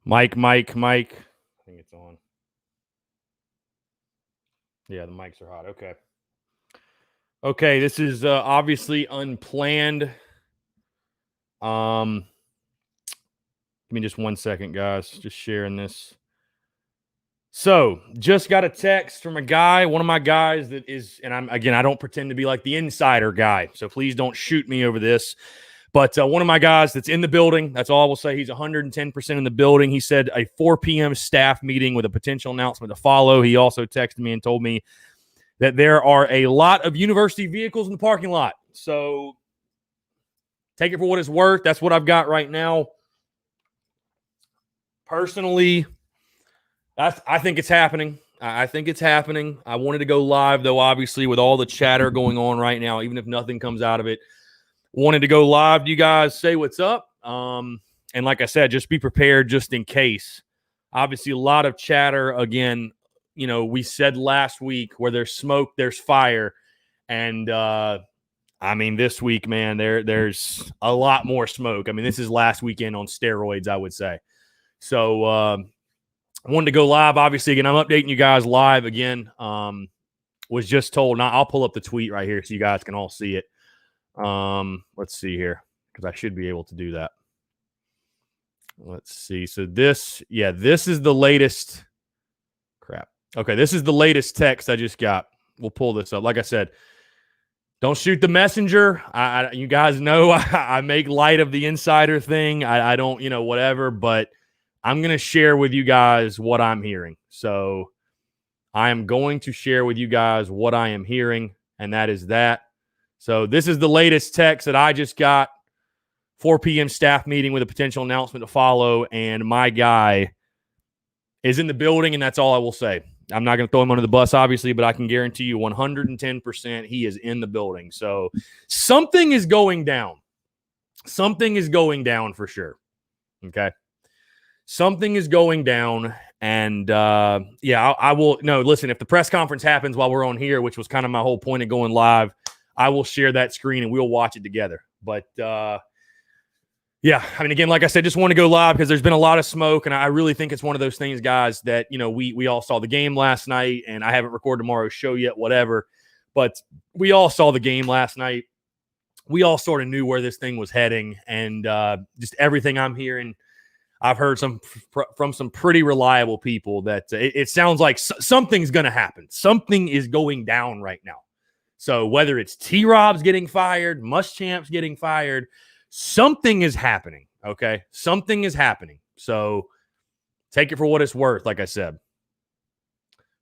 Mike. I think it's on. Yeah, the mics are hot. Okay, this is obviously unplanned. Give me just 1 second, guys. Just sharing this. So, just got a text from a guy, one of my guys that is, and I don't pretend to be like the insider guy, so please don't shoot me over this. But one of my guys that's in the building, that's all I will say. He's 110% in the building. He said a 4 p.m. staff meeting with a potential announcement to follow. He also texted me and told me that there are a lot of university vehicles in the parking lot. So take it for what it's worth. That's what I've got right now. Personally, I think it's happening. I think it's happening. I wanted to go live, though, obviously, with all the chatter going on right now, even if nothing comes out of it. Wanted to go live to you guys, say what's up. And like I said, just be prepared just in case. Obviously, a lot of chatter. Again, you know, we said last week where there's smoke, there's fire. And, I mean, this week, man, there's a lot more smoke. I mean, this is last weekend on steroids, I would say. So, I wanted to go live. Obviously, again, I'm updating you guys live again. Was just told, now I'll pull up the tweet right here so you guys can all see it. Let's see here, because I should be able to do that. Let's see. So this is the latest. Crap. Okay, this is the latest text I just got. We'll pull this up. Like I said, don't shoot the messenger. You guys know I make light of the insider thing. I don't, whatever, but I'm going to share with you guys what I'm hearing. So I am going to share with you guys what I am hearing, and that is that. So this is the latest text that I just got. 4 p.m. staff meeting with a potential announcement to follow, and my guy is in the building, and that's all I will say. I'm not going to throw him under the bus, obviously, but I can guarantee you 110% he is in the building. So something is going down. Something is going down for sure. Okay? Something is going down, and I will. No, listen, if the press conference happens while we're on here, which was kind of my whole point of going live, I will share that screen and we'll watch it together. But yeah, I mean, again, like I said, just want to go live because there's been a lot of smoke, and I really think it's one of those things, guys, that, we all saw the game last night, and I haven't recorded tomorrow's show yet, whatever, but we all saw the game last night. We all sort of knew where this thing was heading, and just everything I'm hearing, I've heard from some pretty reliable people that it sounds like something's going to happen. Something is going down right now. So whether it's T-Rob's getting fired, Muschamp's getting fired, something is happening, okay? Something is happening. So take it for what it's worth, like I said.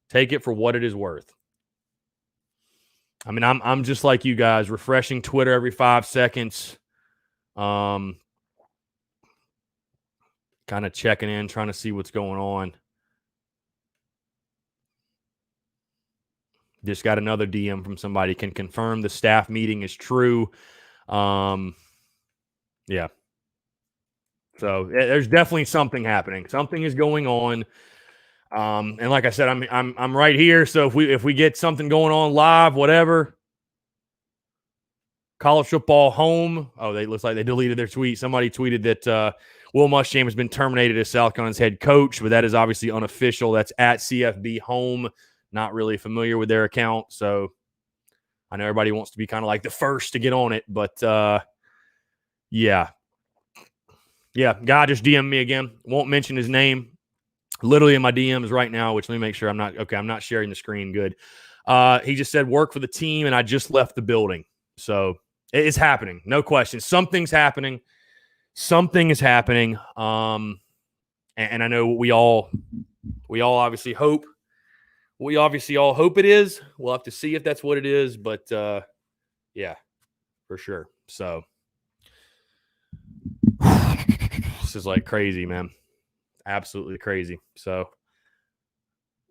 Take it for what it is worth. I mean, I'm just like you guys, refreshing Twitter every 5 seconds. Kind of checking in, trying to see what's going on. Just got another DM from somebody. Can confirm the staff meeting is true. Yeah. So there's definitely something happening. Something is going on. And like I said, I'm right here. So if we get something going on live, whatever. College football home. Oh, they looks like they deleted their tweet. Somebody tweeted that Will Muschamp has been terminated as South Carolina's head coach, but that is obviously unofficial. That's at CFB home. Not really familiar with their account, so I know everybody wants to be kind of like the first to get on it, but yeah. Guy just DM'd me again. Won't mention his name. Literally in my DMs right now, which let me make sure I'm not sharing the screen. Good. He just said work for the team, and I just left the building. So it's happening, no question. Something's happening. Something is happening. And I know we all obviously hope. We obviously all hope it is. We'll have to see if that's what it is, but yeah, for sure. So this is like crazy, man. Absolutely crazy. So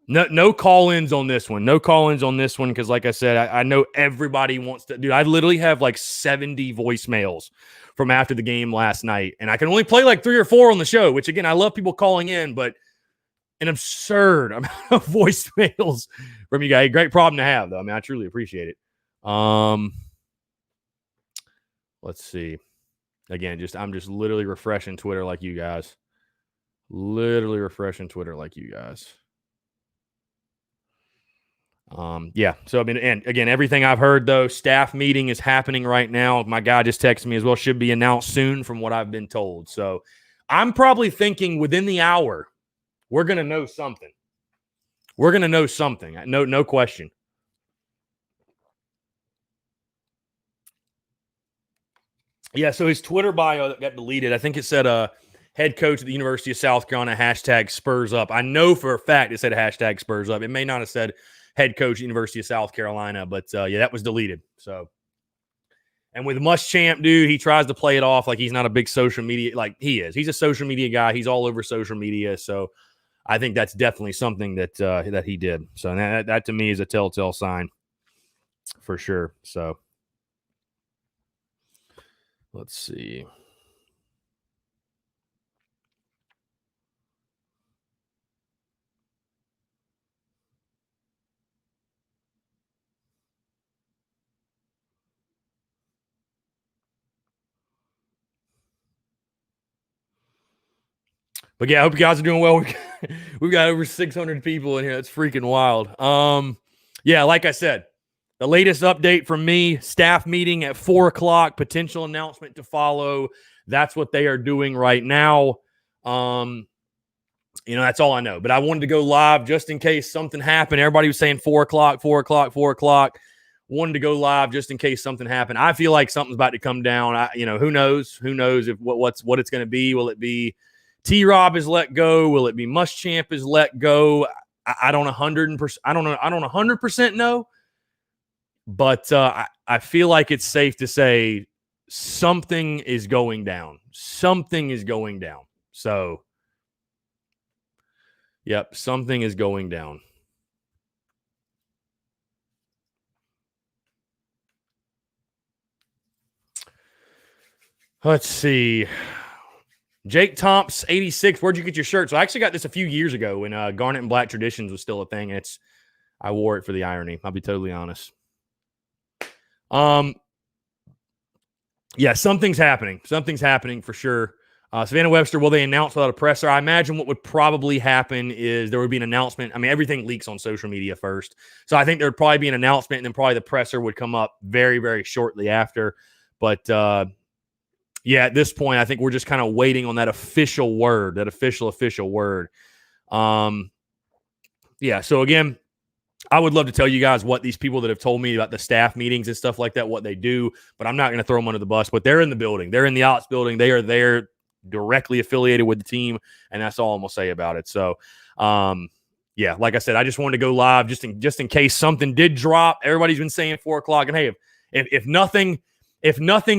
no call-ins on this one. No call-ins on this one because, like I said, I know everybody wants to. Dude, I literally have like 70 voicemails from after the game last night, and I can only play like 3 or 4 on the show, which, again, I love people calling in, but an absurd amount of voicemails from you guys. Great problem to have, though. I mean, I truly appreciate it. Let's see. Again, I'm just literally refreshing Twitter like you guys. Literally refreshing Twitter like you guys. Yeah. So, I mean, and again, everything I've heard, though, staff meeting is happening right now. My guy just texted me as well. Should be announced soon from what I've been told. So I'm probably thinking within the hour, we're going to know something. We're going to know something. No question. Yeah. So his Twitter bio got deleted. I think it said, head coach at the University of South Carolina, hashtag Spurs up. I know for a fact it said hashtag Spurs up. It may not have said head coach at the University of South Carolina, but yeah, that was deleted. So, and with Muschamp, dude, he tries to play it off like he's not a big social media, like he is. He's a social media guy. He's all over social media. So I think that's definitely something that he did. So that to me is a telltale sign for sure. So let's see. But yeah, I hope you guys are doing well. We've got over 600 people in here. That's freaking wild. Yeah, like I said, the latest update from me, staff meeting at 4:00, potential announcement to follow. That's what they are doing right now. That's all I know. But I wanted to go live just in case something happened. Everybody was saying 4:00, 4:00, 4:00. Wanted to go live just in case something happened. I feel like something's about to come down. Who knows? Who knows if what it's going to be? Will it be T-Rob is let go? Will it be Muschamp is let go? I don't 100%. I don't know. I don't 100% know. But I feel like it's safe to say something is going down. Something is going down. So, yep, something is going down. Let's see. Jake Tomps, 86. Where'd you get your shirt? So I actually got this a few years ago when Garnet and Black Traditions was still a thing. I wore it for the irony. I'll be totally honest. Yeah, something's happening. Something's happening for sure. Savannah Webster, will they announce without a presser? I imagine what would probably happen is there would be an announcement. I mean, everything leaks on social media first. So I think there would probably be an announcement, and then probably the presser would come up very, very shortly after. But yeah, at this point, I think we're just kind of waiting on that official word, that official word. Yeah, so again, I would love to tell you guys what these people that have told me about the staff meetings and stuff like that, what they do, but I'm not going to throw them under the bus. But they're in the building. They're in the ops building. They are there directly affiliated with the team, and that's all I'm going to say about it. So, yeah, like I said, I just wanted to go live just in case something did drop. Everybody's been saying 4:00, and hey, if nothing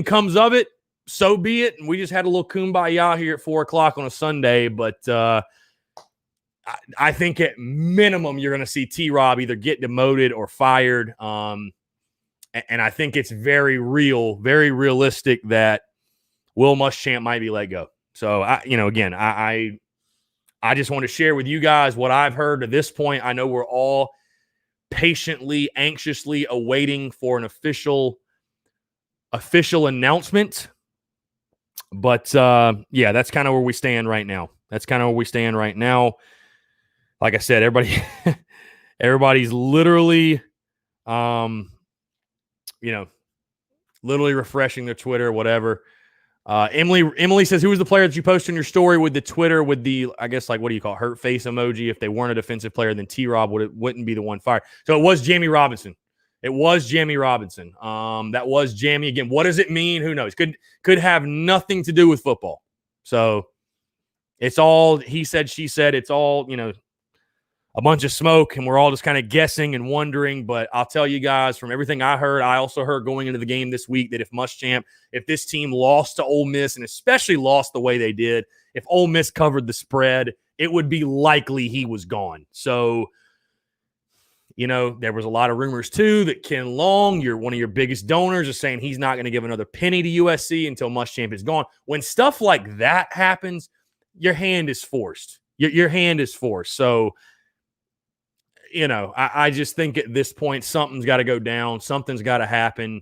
comes of it, so be it. And we just had a little kumbaya here at 4:00 on a Sunday, but I think at minimum you're going to see T-Rob either get demoted or fired. And I think it's very realistic that Will Muschamp might be let go. So, I just want to share with you guys what I've heard to this point. I know we're all patiently, anxiously awaiting for an official announcement. But, yeah, that's kind of where we stand right now. Like I said, everybody's literally, literally refreshing their Twitter, whatever. Emily says, who was the player that you posted in your story with the Twitter with the, I guess, like, what do you call it, hurt face emoji? If they weren't a defensive player, then T-Rob wouldn't be the one fired. So it was Jamie Robinson. That was Jamie. Again, what does it mean? Who knows? Could have nothing to do with football. So it's all he said, she said. It's all, a bunch of smoke, and we're all just kind of guessing and wondering. But I'll tell you guys, from everything I heard, I also heard going into the game this week that if this team lost to Ole Miss, and especially lost the way they did, if Ole Miss covered the spread, it would be likely he was gone. So, there was a lot of rumors too that Ken Long, one of your biggest donors, is saying he's not going to give another penny to USC until Muschamp is gone. When stuff like that happens, your hand is forced. Your hand is forced. So, I just think at this point, something's got to go down. Something's got to happen.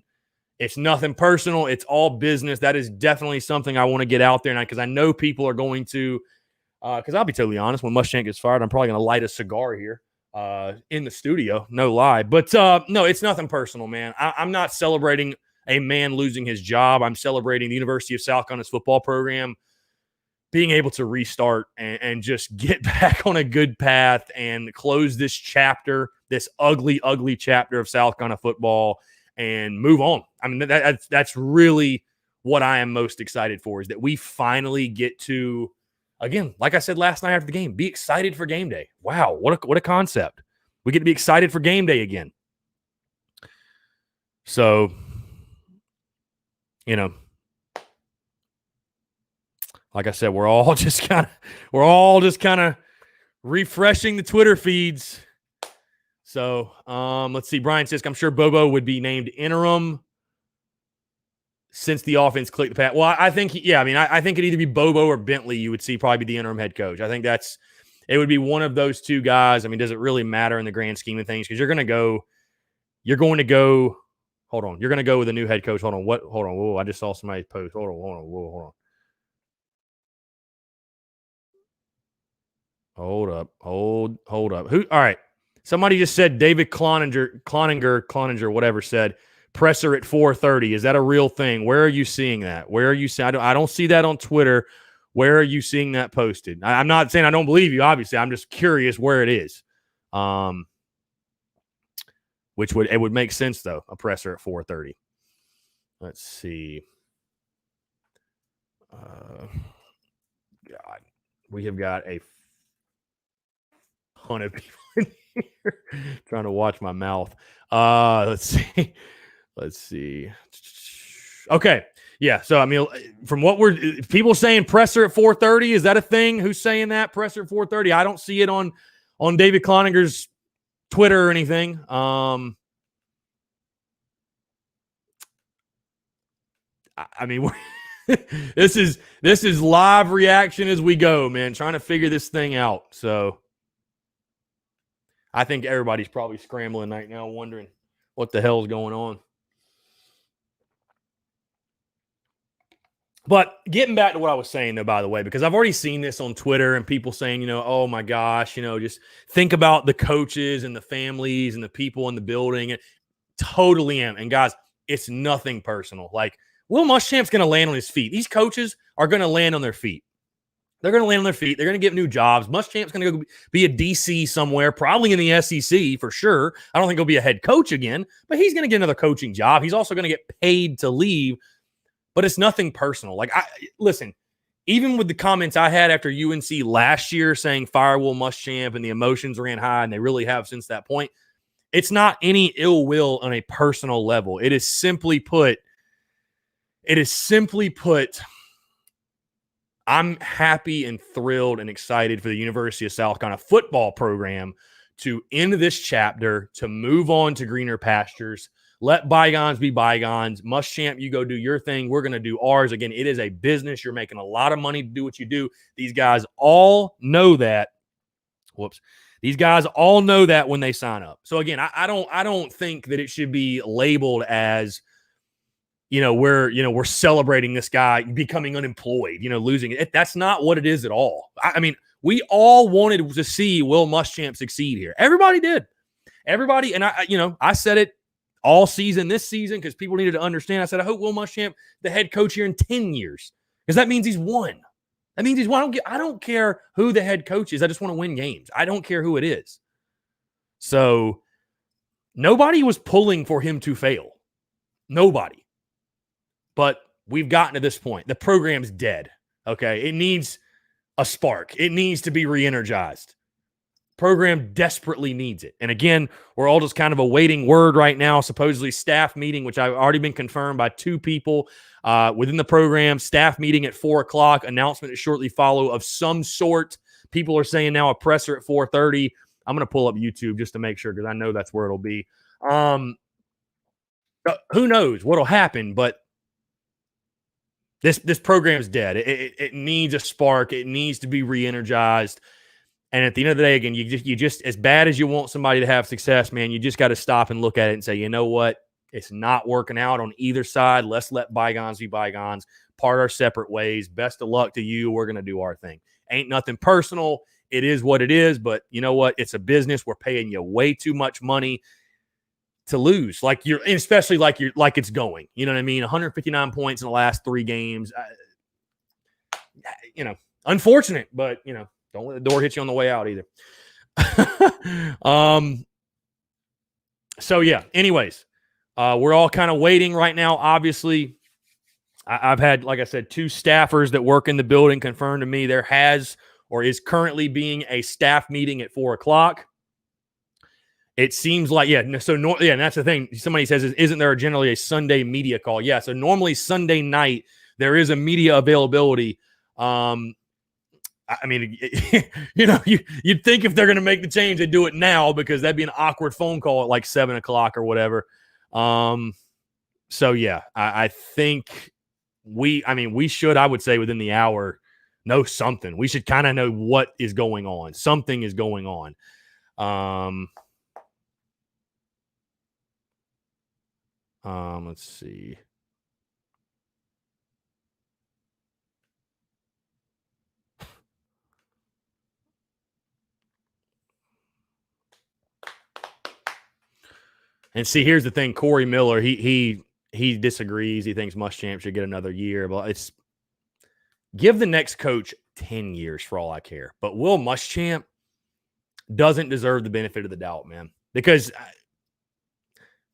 It's nothing personal. It's all business. That is definitely something I want to get out there. And because I know people are going to Because I'll be totally honest, when Muschamp gets fired, I'm probably going to light a cigar here in the studio. No lie. But no, it's nothing personal, man. I'm not celebrating a man losing his job. I'm celebrating the University of South Carolina's football program being able to restart and just get back on a good path and close this chapter, this ugly, ugly chapter of South Carolina football, and move on. I mean, that's really what I am most excited for, is that we finally get to, again, like I said last night after the game, be excited for game day. Wow, what a concept. We get to be excited for game day again. So, like I said, we're all just kind of refreshing the Twitter feeds. So, let's see. Brian says, I'm sure Bobo would be named interim since the offense clicked the pass. Well, I think, I think it'd either be Bobo or Bentley. You would see probably be the interim head coach. I think it would be one of those two guys. I mean, does it really matter in the grand scheme of things? Because you're going to go, hold on. You're going to go with a new head coach. Hold on. Whoa, I just saw somebody post. Hold on. Hold up. Who? All right. Somebody just said David Cloninger, whatever, said presser at 4:30. Is that a real thing? Where are you seeing that? Where are you seeing? I don't see that on Twitter. Where are you seeing that posted? I'm not saying I don't believe you. Obviously, I'm just curious where it is. Which would make sense though. A presser at 4:30. Let's see. God, we have got a ton of people in here trying to watch my mouth. Let's see. Okay. Yeah. So, I mean, from what people saying presser at 4:30, is that a thing? Who's saying that? Presser at 4:30? I don't see it on David Cloninger's Twitter or anything. I mean, this is live reaction as we go, man, trying to figure this thing out. So I think everybody's probably scrambling right now, wondering what the hell's going on. But getting back to what I was saying, though, by the way, because I've already seen this on Twitter and people saying, oh my gosh, just think about the coaches and the families and the people in the building. And totally am. And guys, it's nothing personal. Like, Will Muschamp's going to land on his feet. These coaches are going to land on their feet. They're going to land on their feet. They're going to get new jobs. Muschamp's going to go be a DC somewhere, probably in the SEC for sure. I don't think he'll be a head coach again, but he's going to get another coaching job. He's also going to get paid to leave, but it's nothing personal. Like, listen, even with the comments I had after UNC last year saying fire Will Muschamp and the emotions ran high, and they really have since that point, it's not any ill will on a personal level. It is simply put, I'm happy and thrilled and excited for the University of South Carolina football program to end this chapter, to move on to greener pastures. Let bygones be bygones. Muschamp, you go do your thing. We're going to do ours. Again, it is a business. You're making a lot of money to do what you do. These guys all know that. These guys all know that when they sign up. So again, I don't think that it should be labeled as, we're celebrating this guy becoming unemployed, losing it. That's not what it is at all. I mean, we all wanted to see Will Muschamp succeed here. Everybody did. Everybody, and I said it all season, this season, because people needed to understand. I said, I hope Will Muschamp, the head coach here in 10 years, because that means he's won. That means he's won. I don't care who the head coach is. I just want to win games. I don't care who it is. So nobody was pulling for him to fail. Nobody. But we've gotten to this point. The program's dead. Okay. It needs a spark. It needs to be re-energized. Program desperately needs it. And again, we're all just kind of awaiting word right now, supposedly staff meeting, which I've already been confirmed by two people within the program. Staff meeting at 4:00, announcement to shortly follow of some sort. People are saying now a presser at 4:30. I'm going to pull up YouTube just to make sure, because I know that's where it'll be. Who knows what'll happen, but this program's dead. It needs a spark. It needs to be re-energized. And at the end of the day, again, you just as bad as you want somebody to have success, man, you just got to stop and look at it and say, you know what? It's not working out on either side. Let's let bygones be bygones. Part our separate ways. Best of luck to you. We're going to do our thing. Ain't nothing personal. It is what it is. But you know what? It's a business. We're paying you way too much money to lose. Especially like it's going. You know what I mean? 159 points in the last 3 games. Unfortunate, but don't let the door hit you on the way out either. So yeah, anyways, we're all kind of waiting right now. Obviously, I've had, like I said, 2 staffers that work in the building confirm to me there has or is currently being a staff meeting at 4:00. It seems like, and that's the thing. Somebody says, isn't there generally a Sunday media call? Yeah, so normally Sunday night, there is a media availability. I mean, you'd think if they're going to make the change, they do it now because that'd be an awkward phone call at like 7:00 or whatever. So yeah, I think we should, I would say within the hour, know something. We should kind of know what is going on. Something is going on. Let's see. And see, here's the thing. Corey Miller, he disagrees. He thinks Muschamp should get another year. But give the next coach 10 years for all I care. But Will Muschamp doesn't deserve the benefit of the doubt, man. Because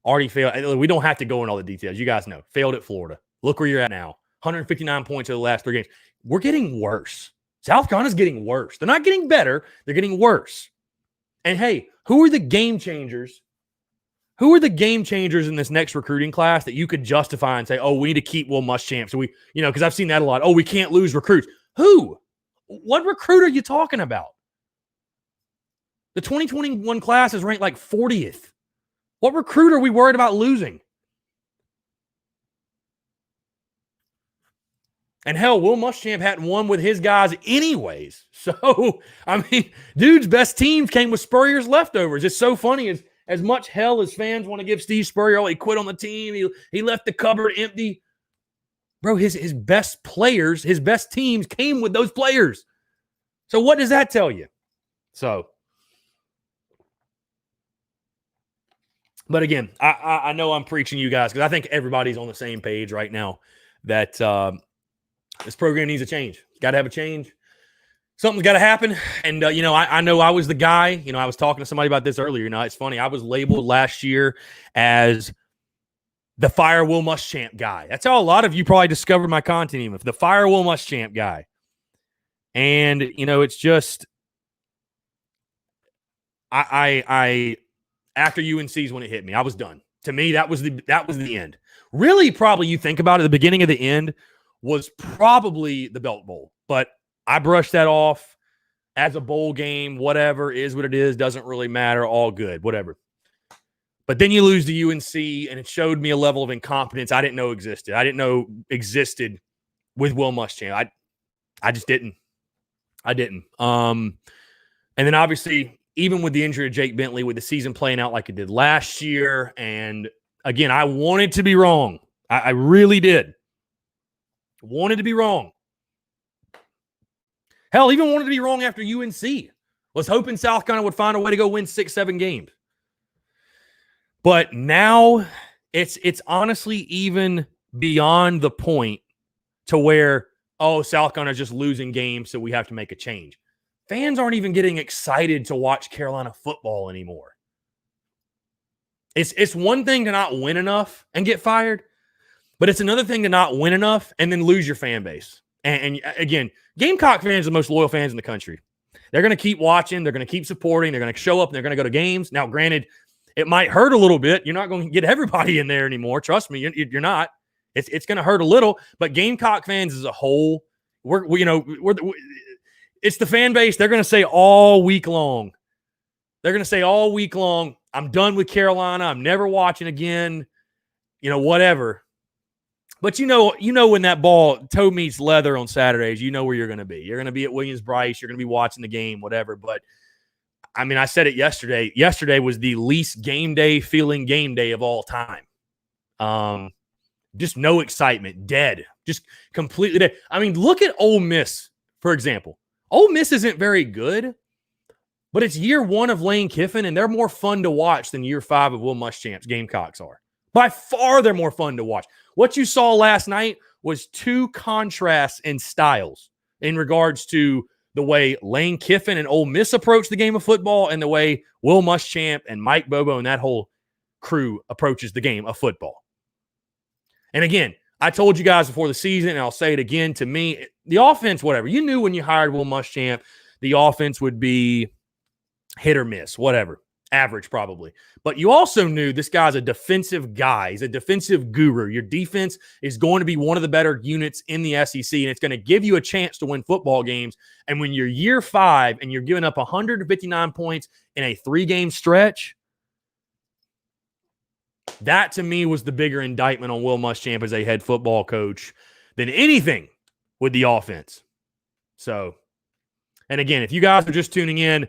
already failed. We don't have to go into all the details. You guys know. Failed at Florida. Look where you're at now. 159 points over the last 3 games. We're getting worse. South Carolina's getting worse. They're not getting better. They're getting worse. And hey, who are the game changers? Who are the game changers in this next recruiting class that you could justify and say, oh, we need to keep Will Muschamp? So because I've seen that a lot. Oh, we can't lose recruits. Who? What recruit are you talking about? The 2021 class is ranked like 40th. What recruit are we worried about losing? And hell, Will Muschamp hadn't won with his guys anyways. So, dude's best teams came with Spurrier's leftovers. It's so funny. As much hell as fans want to give Steve Spurrier, he quit on the team. He left the cupboard empty. Bro, his best players, his best teams came with those players. So what does that tell you? So, but again, I know I'm preaching you guys because I think everybody's on the same page right now that this program needs a change. It's got to have a change. Something's got to happen. And, I know I was the guy. I was talking to somebody about this earlier. It's funny. I was labeled last year as the Fire Will Muschamp guy. That's how a lot of you probably discovered my content, even the Fire Will Muschamp guy. And, it's just I after UNC's when it hit me, I was done. To me, that was the end. Really, probably you think about it, the beginning of the end was probably the Belt Bowl. But I brushed that off as a bowl game, whatever, is what it is, doesn't really matter, all good, whatever. But then you lose to UNC, and it showed me a level of incompetence I didn't know existed. I didn't know existed with Will Muschamp. I just didn't. I didn't. And then obviously, even with the injury of Jake Bentley, with the season playing out like it did last year, and again, I wanted to be wrong. I really did. Wanted to be wrong. Hell, even wanted to be wrong after UNC. Was hoping South Carolina would find a way to go win 6-7 games. But now it's honestly even beyond the point to where, South Carolina's just losing games, so we have to make a change. Fans aren't even getting excited to watch Carolina football anymore. It's one thing to not win enough and get fired, but it's another thing to not win enough and then lose your fan base. And again, Gamecock fans are the most loyal fans in the country. They're going to keep watching. They're going to keep supporting. They're going to show up. And they're going to go to games. Now, granted, it might hurt a little bit. You're not going to get everybody in there anymore. Trust me, you're not. It's going to hurt a little. But Gamecock fans as a whole, it's the fan base. They're going to say all week long. I'm done with Carolina. I'm never watching again. Whatever. But when that ball toe meets leather on Saturdays, you know where you're going to be. You're going to be at Williams-Brice. You're going to be watching the game, whatever. But, I said it yesterday. Yesterday was the least game day feeling game day of all time. Just no excitement. Dead. Just completely dead. Look at Ole Miss, for example. Ole Miss isn't very good, but it's year 1 of Lane Kiffin, and they're more fun to watch than year 5 of Will Muschamp's Gamecocks are. By far, they're more fun to watch. What you saw last night was 2 contrasts in styles in regards to the way Lane Kiffin and Ole Miss approach the game of football and the way Will Muschamp and Mike Bobo and that whole crew approaches the game of football. And again, I told you guys before the season, and I'll say it again, to me, the offense, whatever. You knew when you hired Will Muschamp, the offense would be hit or miss, whatever. Average, probably. But you also knew this guy's a defensive guy. He's a defensive guru. Your defense is going to be one of the better units in the SEC, and it's going to give you a chance to win football games. And when you're year 5 and you're giving up 159 points in a 3-game stretch, that to me was the bigger indictment on Will Muschamp as a head football coach than anything with the offense. So, and again, if you guys are just tuning in,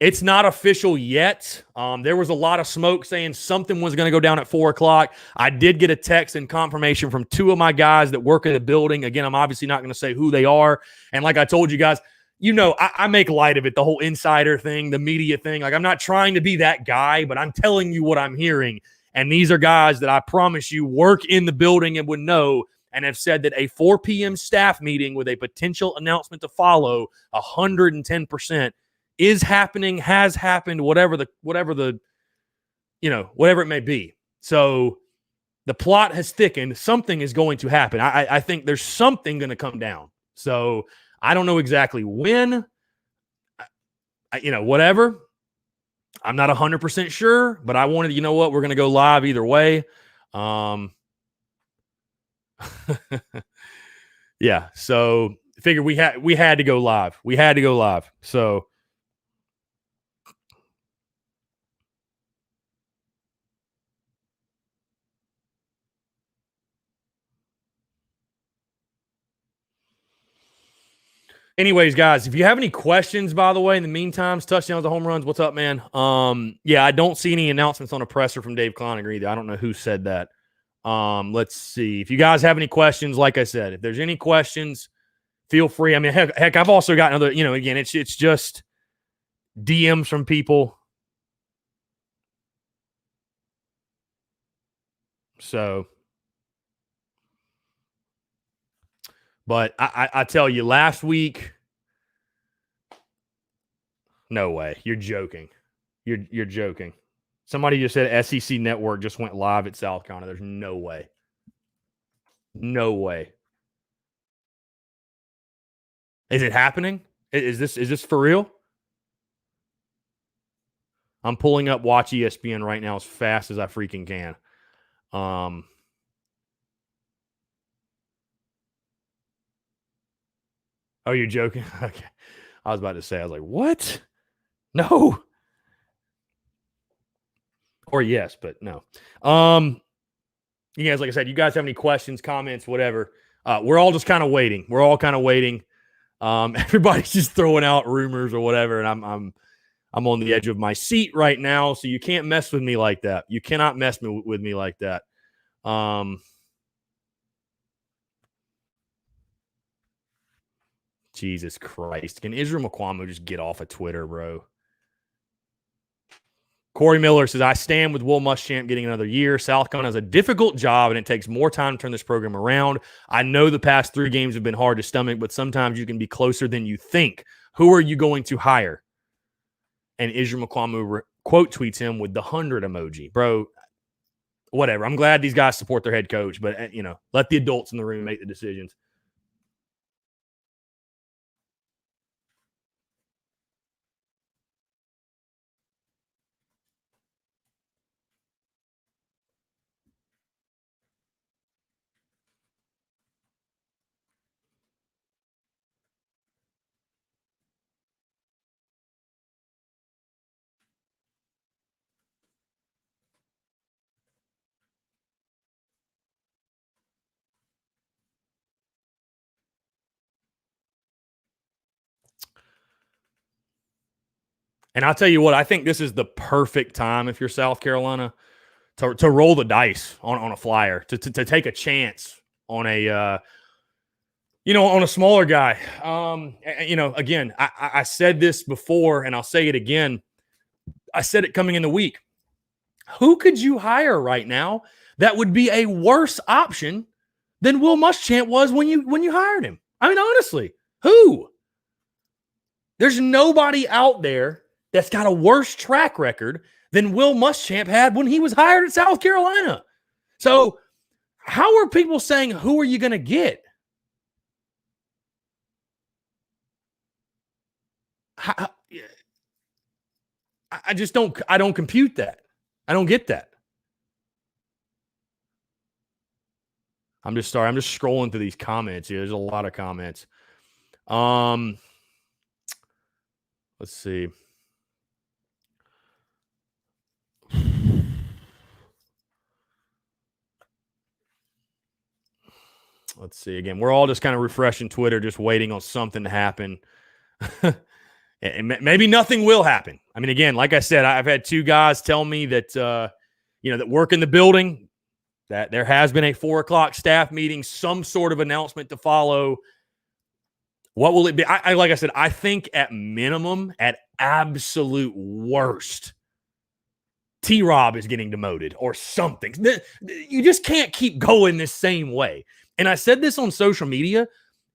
it's not official yet. There was a lot of smoke saying something was going to go down at 4 o'clock. I did get a text and confirmation from 2 of my guys that work in the building. Again, I'm obviously not going to say who they are. And like I told you guys, you know, I make light of it, the whole insider thing, the media thing. Like, I'm not trying to be that guy, but I'm telling you what I'm hearing. And these are guys that I promise you work in the building and would know and have said that a 4 p.m. staff meeting with a potential announcement to follow 110% is happening, has happened, whatever it may be. So the plot has thickened. Something is going to happen. I think there's something going to come down. So I don't know exactly when, whatever. I'm not 100% sure, but I wanted, you know what? We're going to go live either way. Yeah. So figure we had to go live. We had to go live. So anyways, guys, if you have any questions, by the way, in the meantime, touchdowns and home runs, what's up, man? Yeah, I don't see any announcements on a presser from Dave Cloninger either. I don't know who said that. Let's see. If you guys have any questions, like I said, if there's any questions, feel free. I mean, heck, I've also got another, again, it's just DMs from people. So, but I tell you, last week, no way. You're joking. You're joking. Somebody just said SEC Network just went live at South Carolina. There's no way. No way. Is it happening? Is this for real? I'm pulling up Watch ESPN right now as fast as I freaking can. Oh, you're joking? Okay. I was about to say, I was like, what? No. Or yes, but no. You guys, like I said, you guys have any questions, comments, whatever. We're all just kind of waiting. We're all kind of waiting. Everybody's just throwing out rumors or whatever, and I'm on the edge of my seat right now, so you can't mess with me like that. You cannot mess with me like that. Jesus Christ. Can Israel Mukuamu just get off of Twitter, bro? Corey Miller says, I stand with Will Muschamp getting another year. South Carolina has a difficult job, and it takes more time to turn this program around. I know the past 3 games have been hard to stomach, but sometimes you can be closer than you think. Who are you going to hire? And Israel Mukuamu quote tweets him with the 100 emoji. Bro, whatever. I'm glad these guys support their head coach, but, let the adults in the room make the decisions. And I'll tell you what, I think this is the perfect time if you're South Carolina to roll the dice on a flyer, to take a chance on a On a smaller guy, again, I said this before and I'll say it again. I said it coming in the week. Who could you hire right now that would be a worse option than Will Muschamp was when you hired him? I mean, honestly, who? There's nobody out there that's got a worse track record than Will Muschamp had when he was hired at South Carolina. So how are people saying, who are you going to get? I just don't compute that. I don't get that. I'm just scrolling through these comments here. There's a lot of comments. Let's see. Let's see. Again, we're all just kind of refreshing Twitter, just waiting on something to happen. And maybe nothing will happen. I mean, again, like I said, I've had two guys tell me that, that work in the building, that there has been a 4:00 staff meeting, some sort of announcement to follow. What will it be? Like I said, I think at minimum, at absolute worst, T-Rob is getting demoted or something. You just can't keep going this same way. And I said this on social media.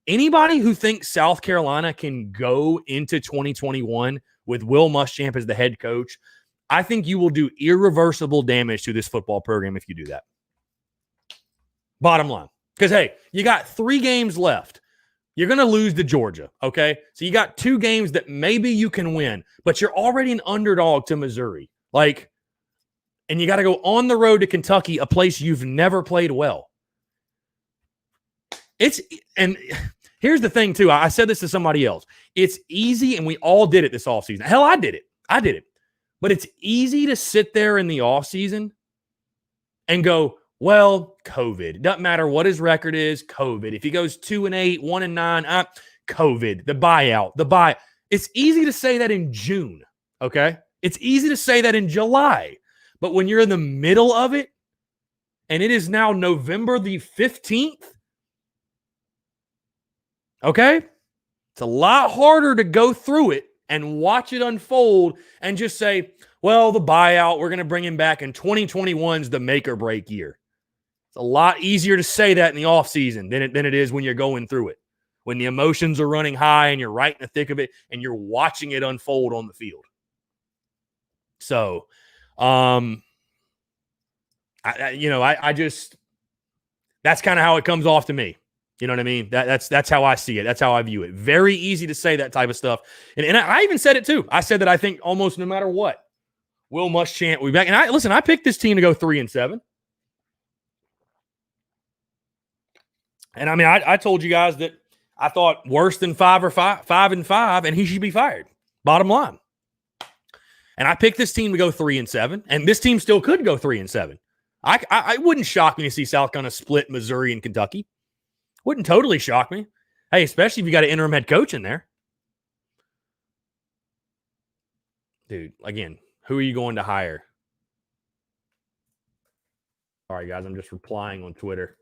Anybody who thinks South Carolina can go into 2021 with Will Muschamp as the head coach, I think you will do irreversible damage to this football program if you do that. Bottom line. Because, hey, you got 3 games left. You're going to lose to Georgia, okay? So you got 2 games that maybe you can win, but you're already an underdog to Missouri. And you got to go on the road to Kentucky, a place you've never played well. And here's the thing, too. I said this to somebody else. It's easy, and we all did it this offseason. Hell, I did it. But it's easy to sit there in the offseason and go, well, COVID. Doesn't matter what his record is, COVID. If he goes 2-8, 1-9, COVID. The buyout. It's easy to say that in June, okay? It's easy to say that in July. But when you're in the middle of it, and it is now November the 15th, okay? It's a lot harder to go through it and watch it unfold and just say, well, the buyout, we're going to bring him back, and 2021's the make or break year. It's a lot easier to say that in the offseason than it is when you're going through it, when the emotions are running high and you're right in the thick of it and you're watching it unfold on the field. So, I just, that's kind of how it comes off to me. You know what I mean? That's how I see it. That's how I view it. Very easy to say that type of stuff. And I even said it too. I said that I think almost no matter what, Will Muschamp will be back. And I picked this team to go 3-7. And I mean, I told you guys that I thought worse than 5-5, and he should be fired. Bottom line. And I picked this team to go 3-7, and this team still could go 3-7. I wouldn't shock me to see South Carolina split Missouri and Kentucky. Wouldn't totally shock me. Hey, especially if you got an interim head coach in there. Dude, again, who are you going to hire? All right, guys, I'm just replying on Twitter.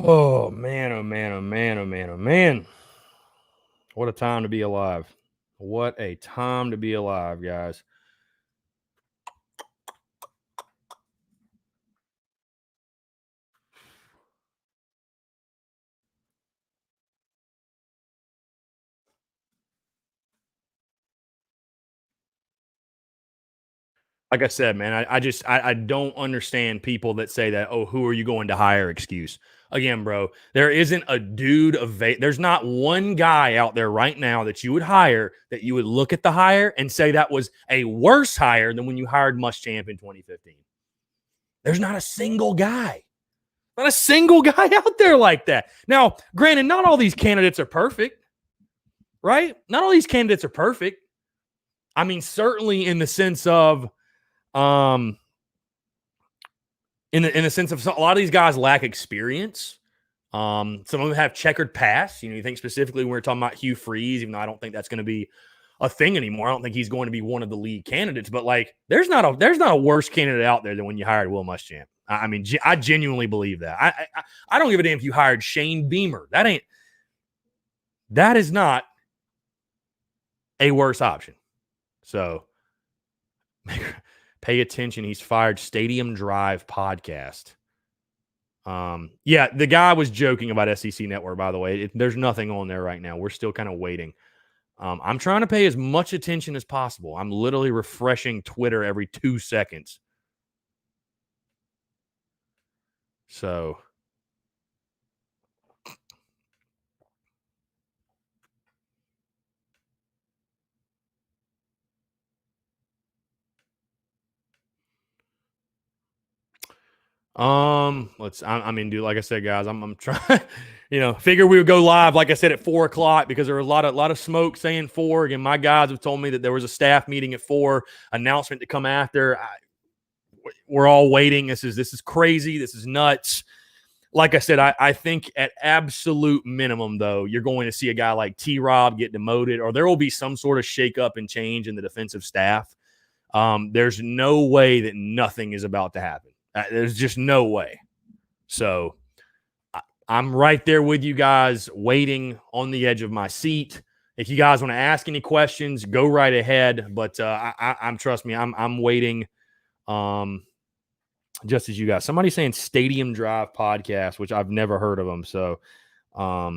Oh, man, oh, man, oh, man, oh, man, oh, man. What a time to be alive. What a time to be alive, guys. Like I said, man, I don't understand people that say that, oh, who are you going to hire excuse. Again, bro, there isn't a dude there's not one guy out there right now that you would hire that you would look at the hire and say that was a worse hire than when you hired Muschamp in 2015. There's not a single guy. Not a single guy out there like that. Now, granted, not all these candidates are perfect, right? Not all these candidates are perfect. I mean, certainly in the sense of, um, in the sense of a lot of these guys lack experience. Some of them have checkered past. You think specifically when we're talking about Hugh Freeze, even though I don't think that's going to be a thing anymore. I don't think he's going to be one of the lead candidates. But like, there's not a worse candidate out there than when you hired Will Muschamp. I mean, I genuinely believe that. I don't give a damn if you hired Shane Beamer. That is not a worse option. So pay attention. He's fired. Stadium Drive podcast. Yeah, the guy was joking about SEC Network, by the way. There's nothing on there right now. We're still kind of waiting. I'm trying to pay as much attention as possible. I'm literally refreshing Twitter every 2 seconds. So, I mean, dude, like I said, guys, I'm trying, figure we would go live, like I said, at 4:00 because there were a lot of smoke saying 4. Again, my guys have told me that there was a staff meeting at 4, announcement to come after. We're all waiting. This is crazy. This is nuts. Like I said, I think at absolute minimum, though, you're going to see a guy like T-Rob get demoted, or there will be some sort of shakeup and change in the defensive staff. There's no way that nothing is about to happen. There's just no way. So I'm right there with you guys, waiting on the edge of my seat. If you guys want to ask any questions, go right ahead. But I'm trust me, I'm waiting. Just as you guys. Somebody's saying Stadium Drive podcast, which I've never heard of them. So, I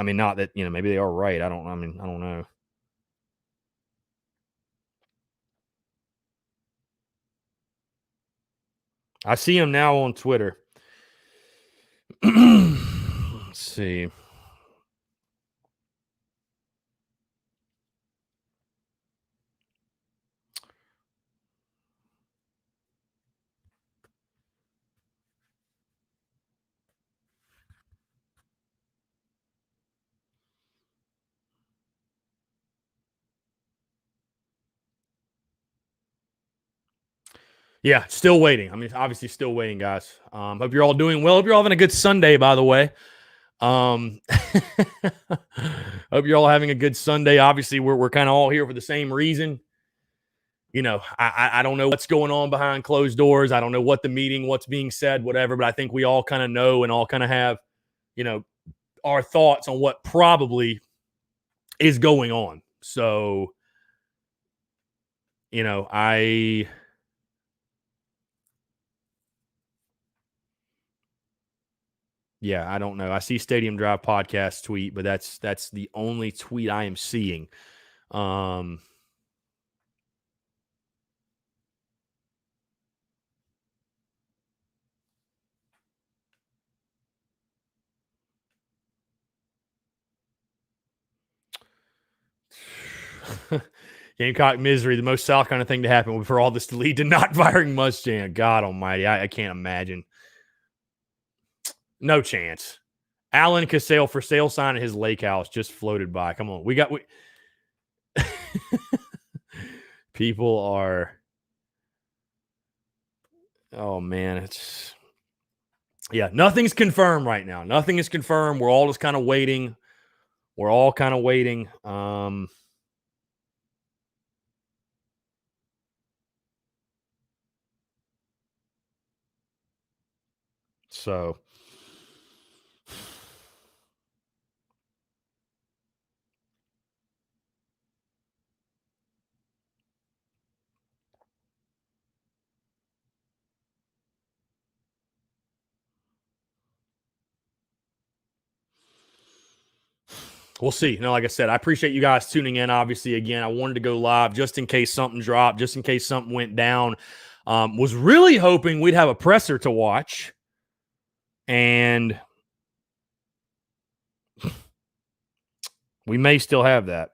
mean, not that maybe they are right. I don't know. I see him now on Twitter. Let's see. Yeah, still waiting. I mean, obviously still waiting, guys. Hope you're all doing well. Hope you're all having a good Sunday, by the way. Hope you're all having a good Sunday. Obviously, we're kind of all here for the same reason. I don't know what's going on behind closed doors. I don't know what the meeting, what's being said, whatever, but I think we all kind of know and all kind of have, our thoughts on what probably is going on. So, I don't know. I see Stadium Drive podcast tweet, but that's the only tweet I am seeing. Gamecock misery, the most South kind of thing to happen for all this to lead to not firing Muschamp. God almighty, I can't imagine. No chance. Alan Cassell for sale sign at his lake house just floated by. Come on. People are, oh man, nothing's confirmed right now. Nothing is confirmed. We're all just kind of waiting. So we'll see. Like I said, I appreciate you guys tuning in. Obviously, again, I wanted to go live just in case something dropped, just in case something went down. Was really hoping we'd have a presser to watch. And we may still have that.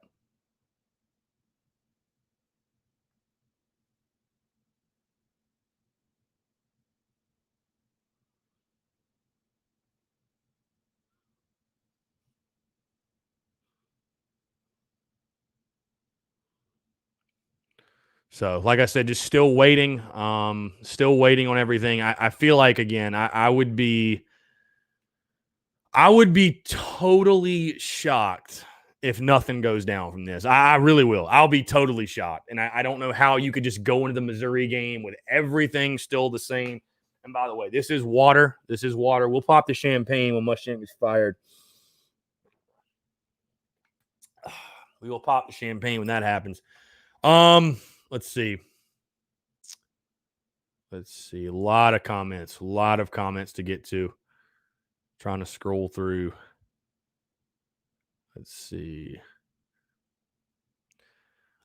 So, like I said, just still waiting. Still waiting on everything. I feel like, again, I would be totally shocked if nothing goes down from this. I really will. I'll be totally shocked. And I don't know how you could just go into the Missouri game with everything still the same. And by the way, this is water. This is water. We'll pop the champagne when Muschamp is fired. We will pop the champagne when that happens. Let's see. A lot of comments to get to. Trying to scroll through. Let's see.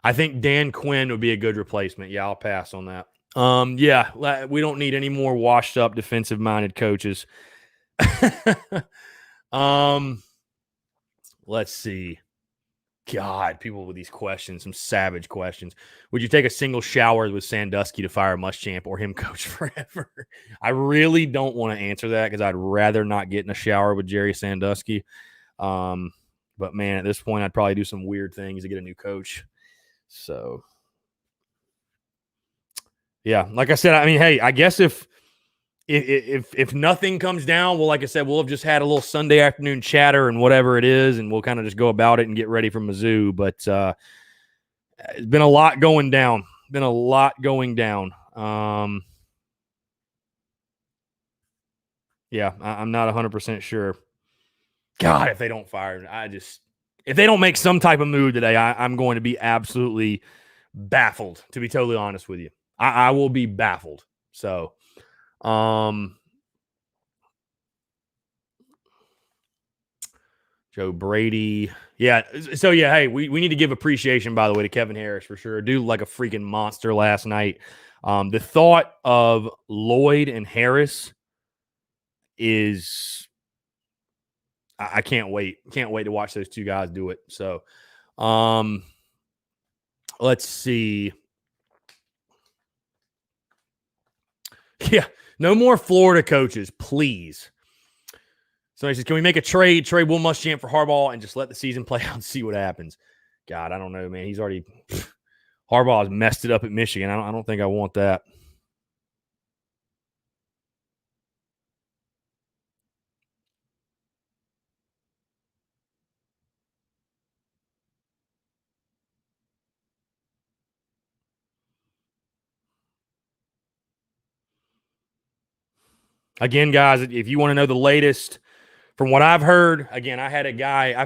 I think Dan Quinn would be a good replacement. Yeah, I'll pass on that. Yeah, we don't need any more washed up defensive minded coaches. Let's see. God, people with these questions, some savage questions. Would you take a single shower with Sandusky to fire Muschamp or him coach forever? I really don't want to answer that because I'd rather not get in a shower with Jerry Sandusky. But man, at this point, I'd probably do some weird things to get a new coach. So, yeah, like I said, I mean, hey, I guess if nothing comes down, well, like I said, we'll have just had a little Sunday afternoon chatter and whatever it is, and we'll kind of just go about it and get ready for Mizzou. But it's been a lot going down. Yeah, I'm not 100% sure. God, if they don't fire him, if they don't make some type of move today, I'm going to be absolutely baffled, to be totally honest with you. I will be baffled. So, Joe Brady. Yeah. So, yeah, hey, we need to give appreciation, by the way, to Kevin Harris for sure. Dude, like a freaking monster last night. The thought of Lloyd and Harris is I can't wait. Can't wait to watch those two guys do it. So, let's see. Yeah, no more Florida coaches, please. Somebody says, can we make a trade? Trade Will Muschamp for Harbaugh and just let the season play out and see what happens. God, I don't know, man. He's already Harbaugh has messed it up at Michigan. I don't think I want that. Again, guys, if you want to know the latest, from what I've heard, again, I've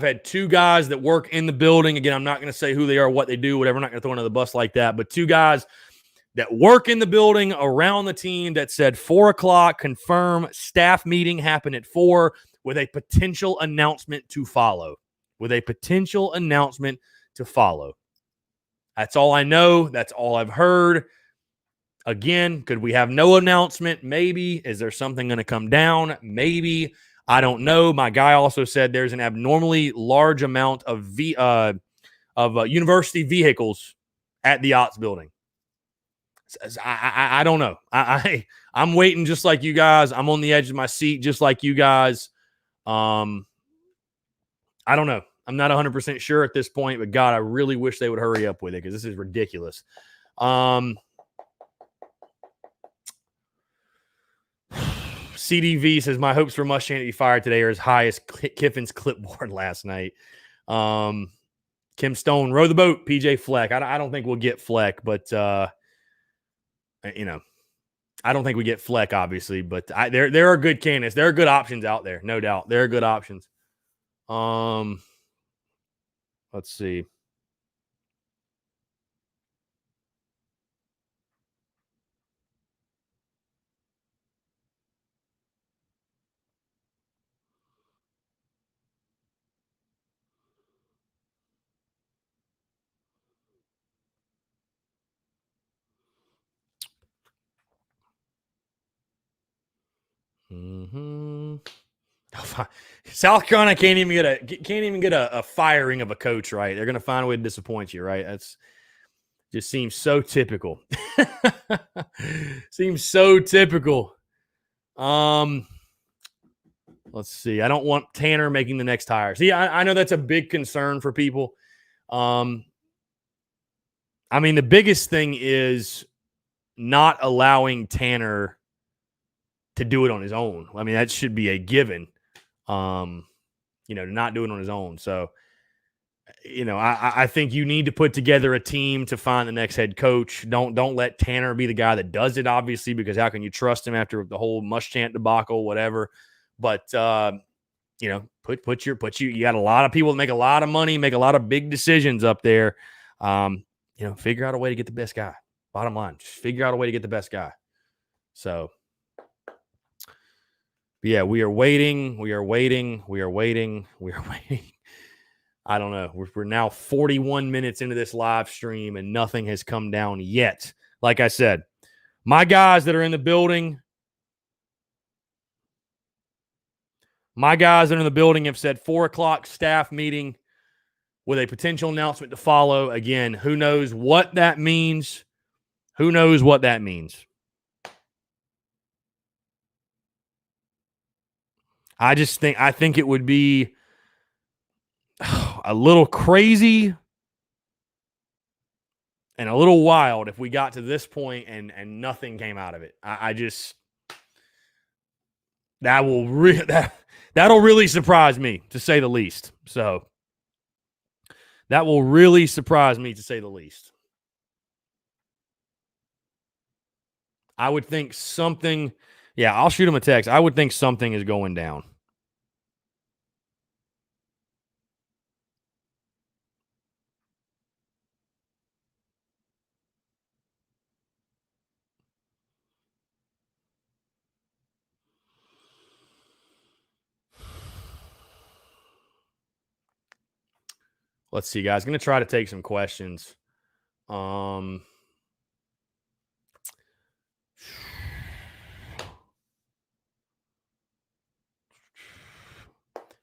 had two guys that work in the building. Again, I'm not going to say who they are, what they do, whatever. I'm not going to throw under the bus like that. But two guys that work in the building around the team that said 4:00 confirm staff meeting happened at 4 with a potential announcement to follow. That's all I know. That's all I've heard. Again, could we have no announcement? Maybe. Is there something going to come down? Maybe. I don't know. My guy also said there's an abnormally large amount of university vehicles at the Ots building. I don't know. I'm waiting just like you guys. I'm on the edge of my seat just like you guys. I don't know. I'm not 100% sure at this point, but God, I really wish they would hurry up with it because this is ridiculous. CDV says, my hopes for Muschamp to be fired today are as high as Kiffin's clipboard last night. Kim Stone, row the boat, PJ Fleck. I don't think we'll get Fleck, but, I don't think we get Fleck, obviously, but there are good candidates. There are good options out there, no doubt. There are good options. Let's see. South Carolina can't even get a firing of a coach, right? They're going to find a way to disappoint you, right? That's just seems so typical. Seems so typical. Let's see. I don't want Tanner making the next hire. See, I know that's a big concern for people. I mean, the biggest thing is not allowing Tanner to do it on his own. I mean, that should be a given. To not do it on his own. So, I think you need to put together a team to find the next head coach. Don't let Tanner be the guy that does it, obviously, because how can you trust him after the whole Muschamp debacle, whatever. But you got a lot of people that make a lot of money, make a lot of big decisions up there. Figure out a way to get the best guy. Bottom line, just figure out a way to get the best guy. So, yeah, we are waiting. We are waiting. We are waiting. We are waiting. I don't know. We're now 41 minutes into this live stream and nothing has come down yet. Like I said, my guys that are in the building, have said 4 o'clock staff meeting with a potential announcement to follow. Again, who knows what that means? Who knows what that means? I think it would be a little crazy and a little wild if we got to this point and nothing came out of it. That'll really surprise me, to say the least. So that will really surprise me, to say the least. I would think something. Yeah, I'll shoot him a text. I would think something is going down. Let's see, guys. Going to try to take some questions.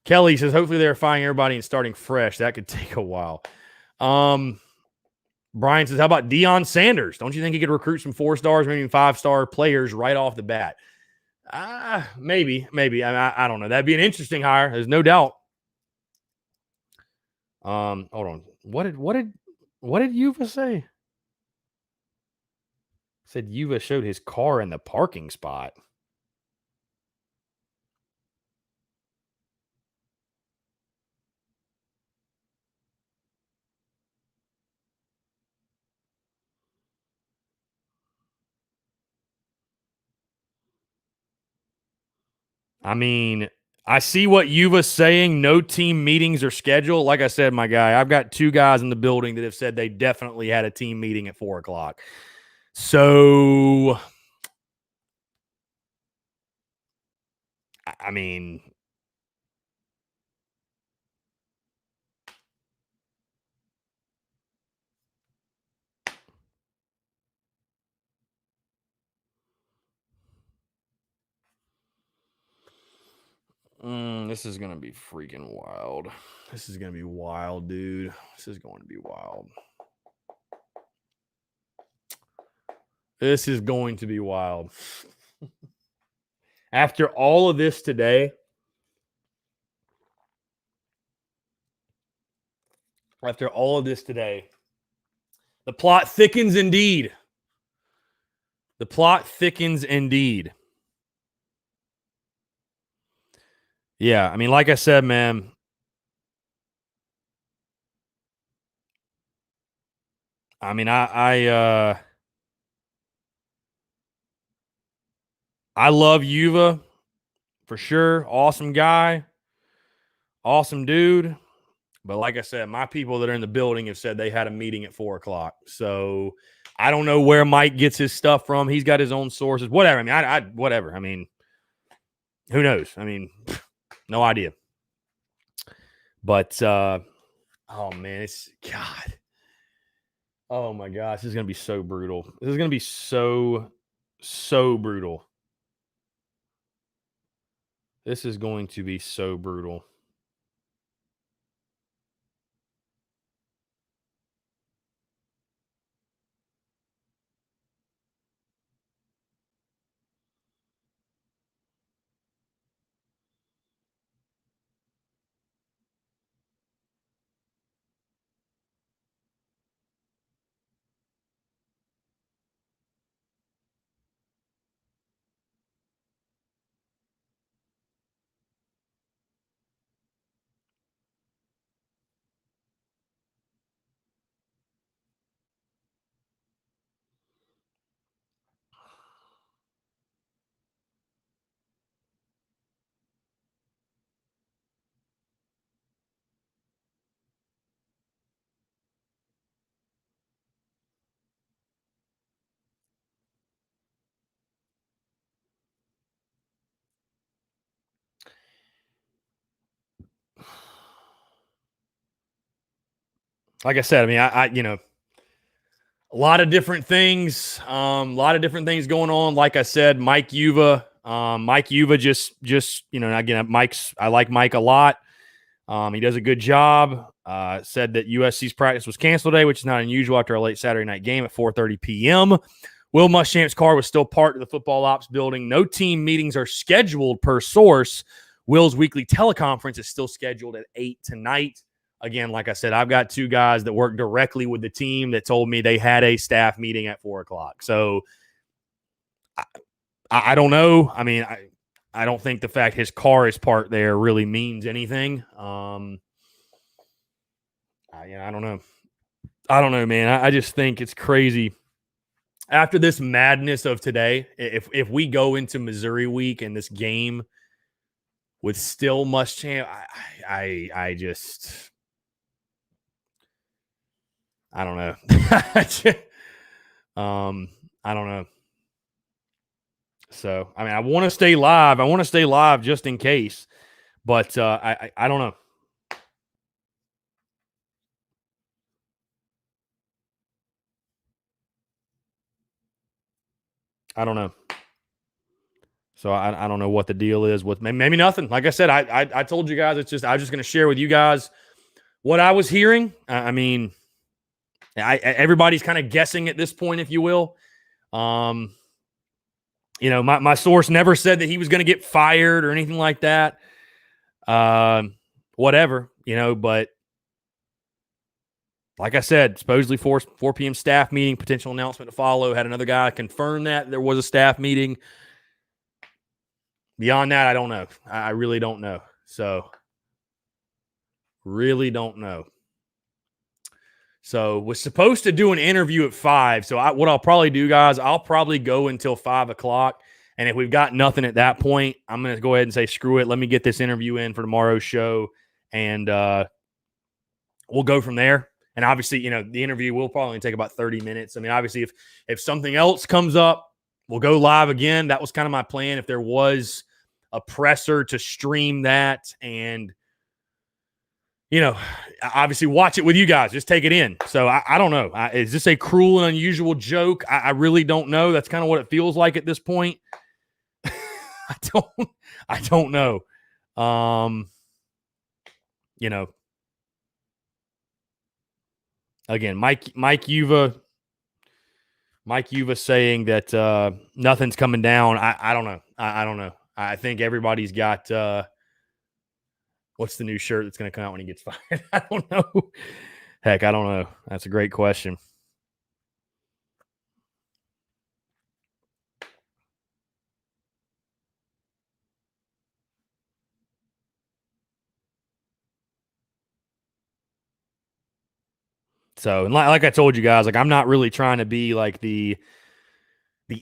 Kelly says, hopefully they're firing everybody and starting fresh. That could take a while. Brian says, how about Deion Sanders? Don't you think he could recruit some 4-stars, maybe 5-star players right off the bat? Maybe. I don't know. That'd be an interesting hire. There's no doubt. Hold on. What did Yuva say? Said Yuva showed his car in the parking spot. I mean, I see what Yuva's saying. No team meetings are scheduled. Like I said, my guy, I've got 2 guys in the building that have said they definitely had a team meeting at 4 o'clock. So, I mean, this is going to be freaking wild. This is going to be wild, dude. This is going to be wild. This is going to be wild. After all of this today, the plot thickens indeed. The plot thickens indeed. Yeah, I mean, like I said, man, I mean, I love Yuva for sure. Awesome guy, awesome dude. But like I said, my people that are in the building have said they had a meeting at 4 o'clock. So I don't know where Mike gets his stuff from. He's got his own sources. Whatever. I mean, whatever. I mean, who knows? I mean, no idea. But oh man, it's God. Oh my gosh, this is gonna be so brutal. This is gonna be so brutal. This is going to be so brutal. like I said, I mean, I a lot of different things, going on. Like I said, Mike Yuva, just again, I like Mike a lot. He does a good job. Said that USC's practice was canceled today, which is not unusual after a late Saturday night game at 4:30 p.m. Will Muschamp's car was still parked at the football ops building. No team meetings are scheduled per source. Will's weekly teleconference is still scheduled at 8 tonight. Again, like I said, I've got two guys that work directly with the team that told me they had a staff meeting at 4 o'clock. So I don't know. I mean, I don't think the fact his car is parked there really means anything. I don't know. I don't know, man. I just think it's crazy. After this madness of today, if we go into Missouri week and this game with still Muschamp, I just I don't know. I don't know. So, I mean, I want to stay live. I want to stay live just in case, but I don't know. I don't know. So I don't know what the deal is with maybe nothing. Like I said, I told you guys I was just going to share with you guys what I was hearing. I mean, everybody's kind of guessing at this point, if you will. My source never said that he was going to get fired or anything like that. Whatever, but like I said, supposedly 4 p.m. staff meeting, potential announcement to follow. Had another guy confirm that there was a staff meeting. Beyond that, I don't know. I really don't know. So, really don't know. So, was supposed to do an interview at 5. So, what I'll probably do, guys, I'll probably go until 5 o'clock. And if we've got nothing at that point, I'm going to go ahead and say, screw it. Let me get this interview in for tomorrow's show. And we'll go from there. And obviously, the interview will probably take about 30 minutes. I mean, obviously, if something else comes up, we'll go live again. That was kind of my plan. If there was a presser to stream that and, obviously watch it with you guys. Just take it in. So I don't know. Is this a cruel and unusual joke? I really don't know. That's kind of what it feels like at this point. I don't know. Again, Mike Yuva saying that nothing's coming down. I don't know. I don't know. I think everybody's got what's the new shirt that's going to come out when he gets fired? I don't know. Heck, I don't know. That's a great question. So, and like I told you guys, like I'm not really trying to be like the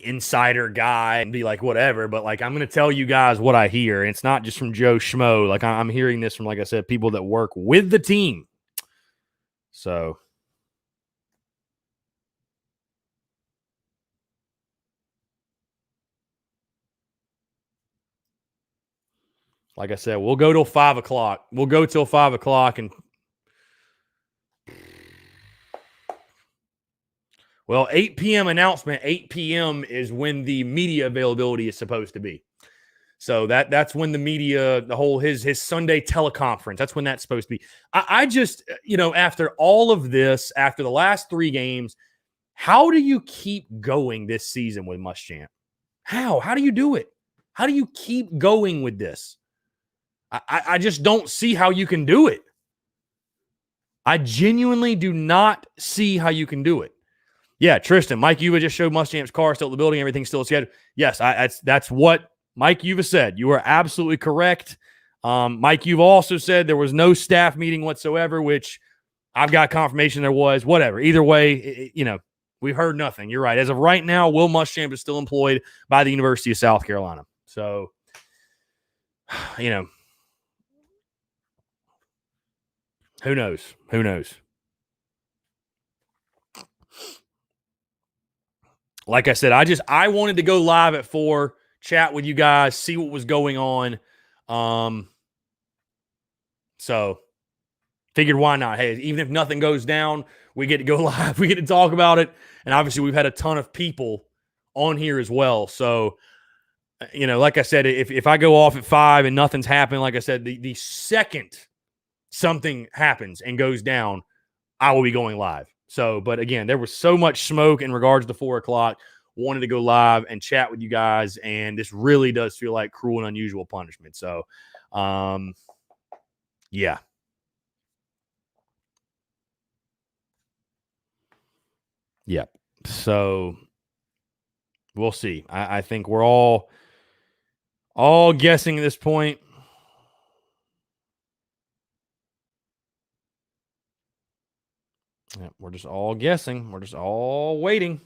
insider guy and be like whatever, but like I'm going to tell you guys what I hear. And it's not just from Joe Schmo. Like I'm hearing this from, like I said, people that work with the team. So, like I said, we'll go till 5 o'clock. We'll go till 5 o'clock and 8 p.m. announcement. 8 p.m. is when the media availability is supposed to be. So that's when the media, the whole his Sunday teleconference, that's when that's supposed to be. I just, after all of this, after the last 3 games, how do you keep going this season with Muschamp? How do you do it? How do you keep going with this? I just don't see how you can do it. I genuinely do not see how you can do it. Yeah, Tristan, Mike Yuva just showed Muschamp's car still at the building. Everything's still scheduled. Yes, that's what Mike Yuva said. You are absolutely correct. Mike Yuva also said there was no staff meeting whatsoever, which I've got confirmation there was. Whatever. Either way, we've heard nothing. You're right. As of right now, Will Muschamp is still employed by the University of South Carolina. So, who knows? Who knows? Like I said, I wanted to go live at 4, chat with you guys, see what was going on. So figured why not? Hey, even if nothing goes down, we get to go live. We get to talk about it. And obviously, we've had a ton of people on here as well. So, like I said, if I go off at 5 and nothing's happened, like I said, the second something happens and goes down, I will be going live. So, but again, there was so much smoke in regards to 4 o'clock. Wanted to go live and chat with you guys, and this really does feel like cruel and unusual punishment. So, yeah. Yep. So we'll see. I think we're all guessing at this point. Yep, we're just all guessing. We're just all waiting.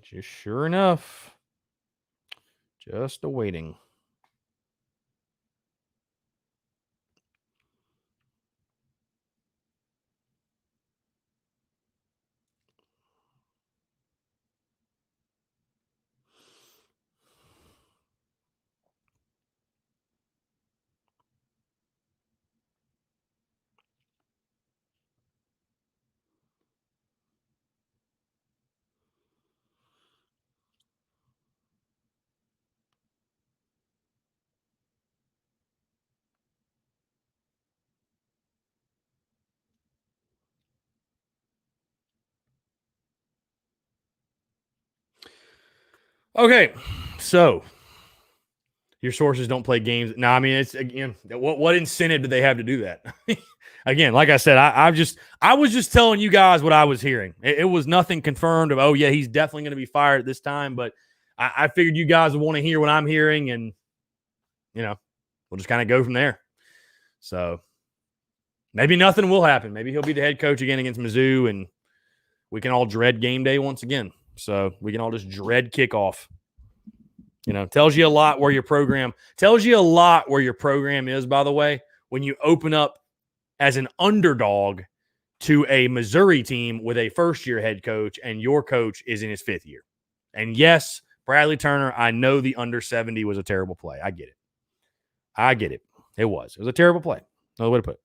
Just sure enough. Just awaiting. Okay, so your sources don't play games. No, I mean, it's again, what incentive do they have to do that? Again, like I said, I was just telling you guys what I was hearing. It was nothing confirmed of, oh yeah, he's definitely going to be fired at this time. But I figured you guys would want to hear what I'm hearing, and we'll just kind of go from there. So maybe nothing will happen. Maybe he'll be the head coach again against Mizzou, and we can all dread game day once again. So we can all just dread kickoff. Tells you a lot where your program is, by the way, when you open up as an underdog to a Missouri team with a first-year head coach, and your coach is in his 5th year. And yes, Bradley Turner, I know the under 70 was a terrible play. I get it. It was a terrible play. Another way to put it.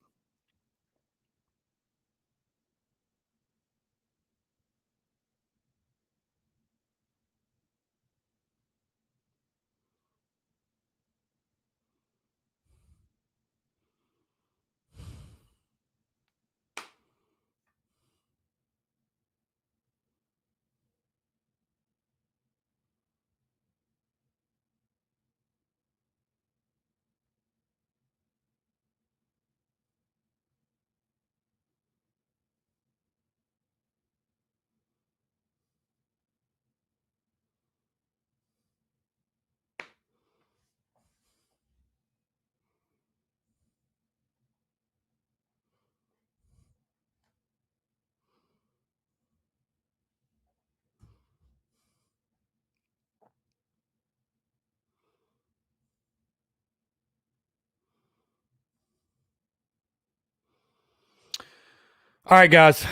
All right, guys.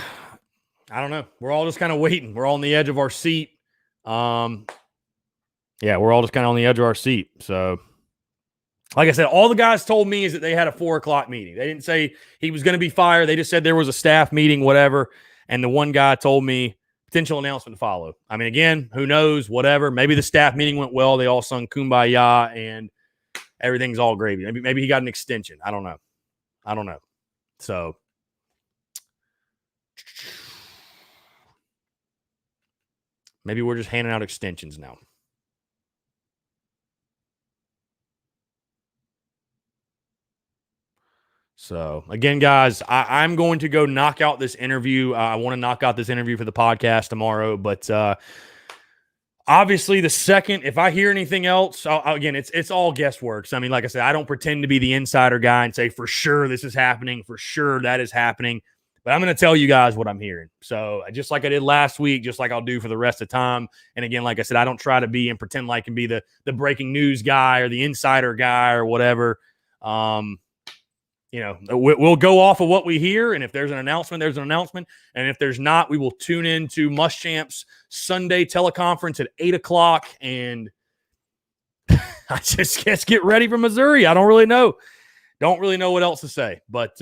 I don't know. We're all just kind of waiting. We're all on the edge of our seat. Yeah, we're all just kind of on the edge of our seat. So, like I said, all the guys told me is that they had a 4 o'clock meeting. They didn't say he was going to be fired. They just said there was a staff meeting, whatever. And the one guy told me potential announcement to follow. I mean, again, who knows, whatever. Maybe the staff meeting went well. They all sung Kumbaya and everything's all gravy. Maybe he got an extension. I don't know. So, maybe we're just handing out extensions now. So, again, guys, I'm going to go knock out this interview. I want to knock out this interview for the podcast tomorrow. But obviously, the second, if I hear anything else, again, it's all guesswork. So, I mean, like I said, I don't pretend to be the insider guy and say for sure this is happening, for sure that is happening. But I'm going to tell you guys what I'm hearing. So just like I did last week, just like I'll do for the rest of the time. And again, like I said, I don't try to be and pretend like I can be the breaking news guy or the insider guy or whatever. We'll go off of what we hear. And if there's an announcement, there's an announcement. And if there's not, we will tune in to Muschamp's Sunday teleconference at 8 o'clock. And I just guess get ready for Missouri. I don't really know. don't really know what else to say. But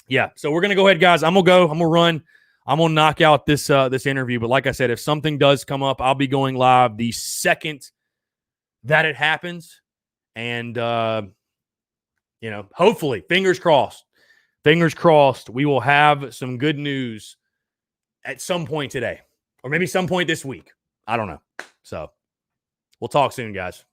yeah, so we're gonna go ahead, guys. I'm gonna run. I'm gonna knock out this interview. But like I said, if something does come up, I'll be going live the second that it happens. And hopefully, fingers crossed, we will have some good news at some point today, or maybe some point this week. I don't know. So we'll talk soon, guys.